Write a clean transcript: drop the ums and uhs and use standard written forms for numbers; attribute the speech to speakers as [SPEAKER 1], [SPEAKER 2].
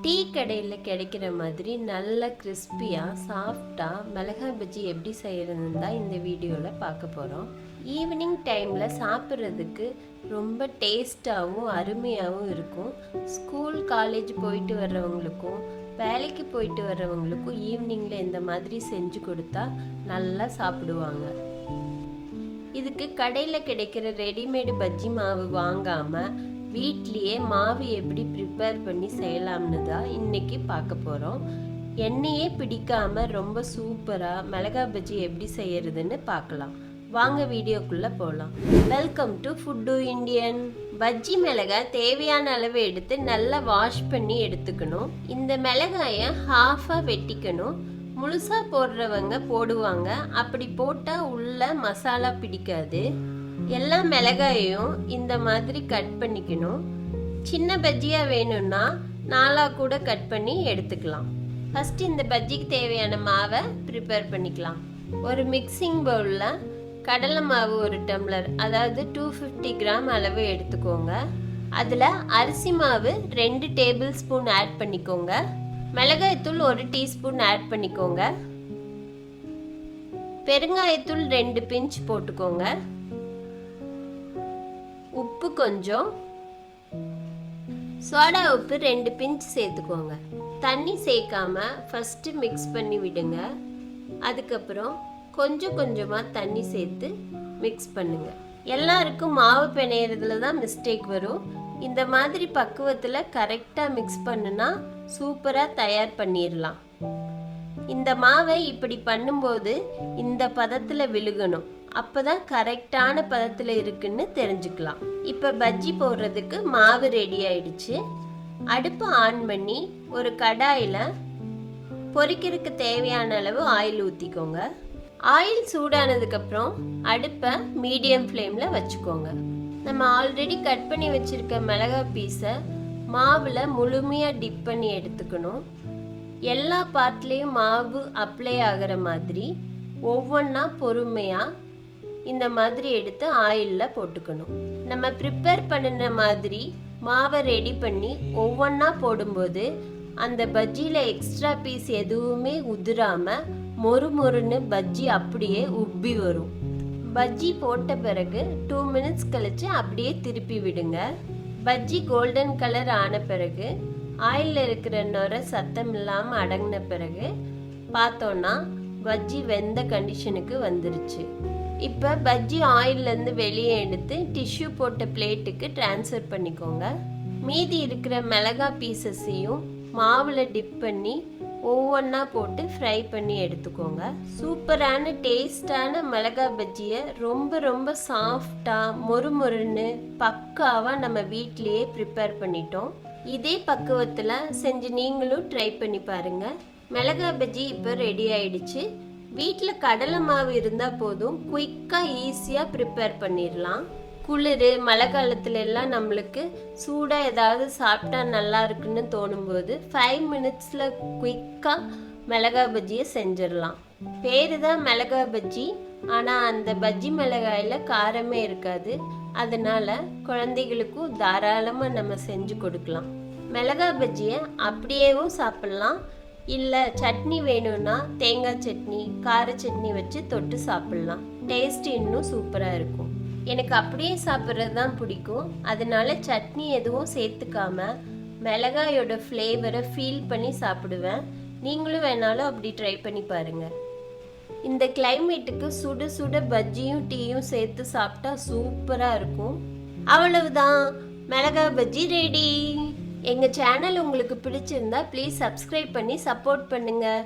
[SPEAKER 1] Tea கடையில் கிடைக்கிற மாதிரி நல்ல கிறிஸ்பியாக சாஃப்டாக மிளகாய் பஜ்ஜி எப்படி செய்கிறதுன்னு தான் இந்த வீடியோவில் பார்க்க போகிறோம். ஈவினிங் டைமில் சாப்பிட்றதுக்கு ரொம்ப டேஸ்ட்டாகவும் அருமையாகவும் இருக்கும். ஸ்கூல் காலேஜ் போயிட்டு வர்றவங்களுக்கும் வேலைக்கு போயிட்டு வர்றவங்களுக்கும் ஈவினிங்கில் இந்த மாதிரி செஞ்சு கொடுத்தா நல்லா சாப்பிடுவாங்க. இதுக்கு கடையில் கிடைக்கிற ரெடிமேடு பஜ்ஜி மாவு வாங்காமல் வீட்லேயே மாவு எப்படி ப்ரிப்பேர் பண்ணி செய்யலாம்னு தான் இன்றைக்கி பார்க்க போகிறோம். எண்ணெயே பிடிக்காமல் ரொம்ப சூப்பராக மிளகாய் பஜ்ஜி எப்படி செய்யறதுன்னு பார்க்கலாம். வாங்க வீடியோக்குள்ளே போகலாம். Welcome to food Indian. Bajji மிளகாய் தேவையான அளவு எடுத்து நல்லா வாஷ் பண்ணி எடுத்துக்கணும். இந்த மிளகாயை ஹாஃபாக வெட்டிக்கணும். முழுசாக போடுறவங்க போடுவாங்க, அப்படி போட்டால் உள்ள மசாலா பிடிக்காது. எல்லா மிளகாயையும் இந்த மாதிரி கட் பண்ணிக்கணும். சின்ன பஜ்ஜியாக வேணும்னா நாலாக கூட கட் பண்ணி எடுத்துக்கலாம். ஃபஸ்ட்டு இந்த பஜ்ஜிக்கு தேவையான மாவை ப்ரிப்பேர் பண்ணிக்கலாம். ஒரு மிக்சிங் பவுலில் கடலை மாவு 1 டம்ளர், அதாவது 250 கிராம் அளவு எடுத்துக்கோங்க. அதில் அரிசி மாவு 2 டேபிள் ஸ்பூன் ஆட் பண்ணிக்கோங்க. மிளகாய்த்தூள் 1 டீஸ்பூன் ஆட் பண்ணிக்கோங்க. பெருங்காயத்தூள் 2 பிஞ்ச் போட்டுக்கோங்க. உப்பு கொஞ்சம், சோடா உப்பு 2 பிஞ்ச் சேர்த்துக்கோங்க. தண்ணி சேர்க்காம ஃபஸ்ட்டு மிக்ஸ் பண்ணி விடுங்க. அதுக்கப்புறம் கொஞ்சம் கொஞ்சமாக தண்ணி சேர்த்து மிக்ஸ் பண்ணுங்க. எல்லாருக்கும் மாவு பிணையிறதுல தான் மிஸ்டேக் வரும். இந்த மாதிரி பக்குவத்தில் கரெக்டாக மிக்ஸ் பண்ணுனா சூப்பராக தயார் பண்ணிடலாம். இந்த மாவை இப்படி பண்ணும்போது இந்த பதத்தில் விழுகணும். அப்போதான் கரெக்டான பதத்தில் இருக்குன்னு தெரிஞ்சுக்கலாம். இப்போ பஜ்ஜி போடுறதுக்கு மாவு ரெடி ஆயிடுச்சு. அடுப்பு ஆன் பண்ணி ஒரு கடாயில் பொரிக்கிறதுக்கு தேவையான அளவு ஆயில் ஊற்றிக்கோங்க. ஆயில் சூடானதுக்கப்புறம் அடுப்பை மீடியம் ஃப்ளேமில் வச்சுக்கோங்க. நம்ம ஆல்ரெடி கட் பண்ணி வச்சுருக்க மிளகாய் பீஸை மாவில் முழுமையாக டிப் பண்ணி எடுத்துக்கணும். எல்லா பார்ட்லேயும் மாவு அப்ளை ஆகிற மாதிரி ஒவ்வொன்றா பொறுமையாக இந்த மாதிரி எடுத்து ஆயிலில் போட்டுக்கணும். நம்ம ப்ரிப்பேர் பண்ணின மாதிரி மாவை ரெடி பண்ணி ஒவ்வொன்றா போடும்போது அந்த பஜ்ஜியில் எக்ஸ்ட்ரா பீஸ் எதுவுமே உதிராமல் மொறு மொறுன்னு பஜ்ஜி அப்படியே உப்பி வரும். பஜ்ஜி போட்ட பிறகு 2 மினிட்ஸ் கழித்து அப்படியே திருப்பி விடுங்க. பஜ்ஜி கோல்டன் கலர் ஆன பிறகு ஆயிலில் இருக்கிற நுரை சத்தம் இல்லாமல் அடங்கின பிறகு பார்த்தோன்னா பஜ்ஜி வெந்த கண்டிஷனுக்கு வந்துருச்சு. இப்போ பஜ்ஜி ஆயிலேருந்து வெளியே எடுத்து டிஷ்யூ போட்ட பிளேட்டுக்கு ட்ரான்ஸ்ஃபர் பண்ணிக்கோங்க. மீதி இருக்கிற மிளகாய் பீசஸையும் மாவில் டிப் பண்ணி ஒவ்வொன்றா போட்டு ஃப்ரை பண்ணி எடுத்துக்கோங்க. சூப்பரான டேஸ்டான மிளகாய் பஜ்ஜியை ரொம்ப ரொம்ப சாஃப்டாக மொறு மொறுன்னு பக்காவாக நம்ம வீட்லேயே ப்ரிப்பேர் பண்ணிட்டோம். இதே பக்குவத்தில் செஞ்சு நீங்களும் ட்ரை பண்ணி பாருங்கள். மிளகாய் பஜ்ஜி இப்போ ரெடி ஆயிடுச்சு. வீட்டில் கடலை மாவு இருந்தால் போதும், குயிக்காக ஈஸியாக ப்ரிப்பேர் பண்ணிடலாம். குளிர் மழை காலத்துல எல்லாம் நம்மளுக்கு சூடாக ஏதாவது சாப்பிட்டா நல்லா இருக்குன்னு தோணும்போது 5 மினிட்ஸில் குயிக்காக மிளகாய் பஜ்ஜியை செஞ்சிடலாம். பேரு தான் மிளகாய் பஜ்ஜி, ஆனால் அந்த பஜ்ஜி மிளகாயில் காரமே இருக்காது. அதனால குழந்தைகளுக்கும் தாராளமாக நம்ம செஞ்சு கொடுக்கலாம். மிளகாய் பஜ்ஜியை அப்படியேவும் சாப்பிட்லாம். இல்லை சட்னி வேணும்னா தேங்காய் சட்னி, கார சட்னி வச்சு தொட்டு சாப்பிட்லாம். டேஸ்ட் இன்னும் சூப்பராக இருக்கும். எனக்கு அப்படியே சாப்பிட்றது தான் பிடிக்கும். அதனால சட்னி எதுவும் சேர்த்துக்காம மிளகாயோட ஃப்ளேவரை ஃபீல் பண்ணி சாப்பிடுவேன். நீங்களும் வேணாலும் அப்படி ட்ரை பண்ணி பாருங்கள். இந்த கிளைமேட்டுக்கு சுட சுட பஜ்ஜியும் டீயும் சேர்த்து சாப்பிட்டா சூப்பராக இருக்கும். அவ்வளவுதான், மிளகாய் பஜ்ஜி ரெடி. எங்கள் சேனல் உங்களுக்கு பிடிச்சிருந்தா ப்ளீஸ் சப்ஸ்கிரைப் பண்ணி சப்போர்ட் பண்ணுங்கள்.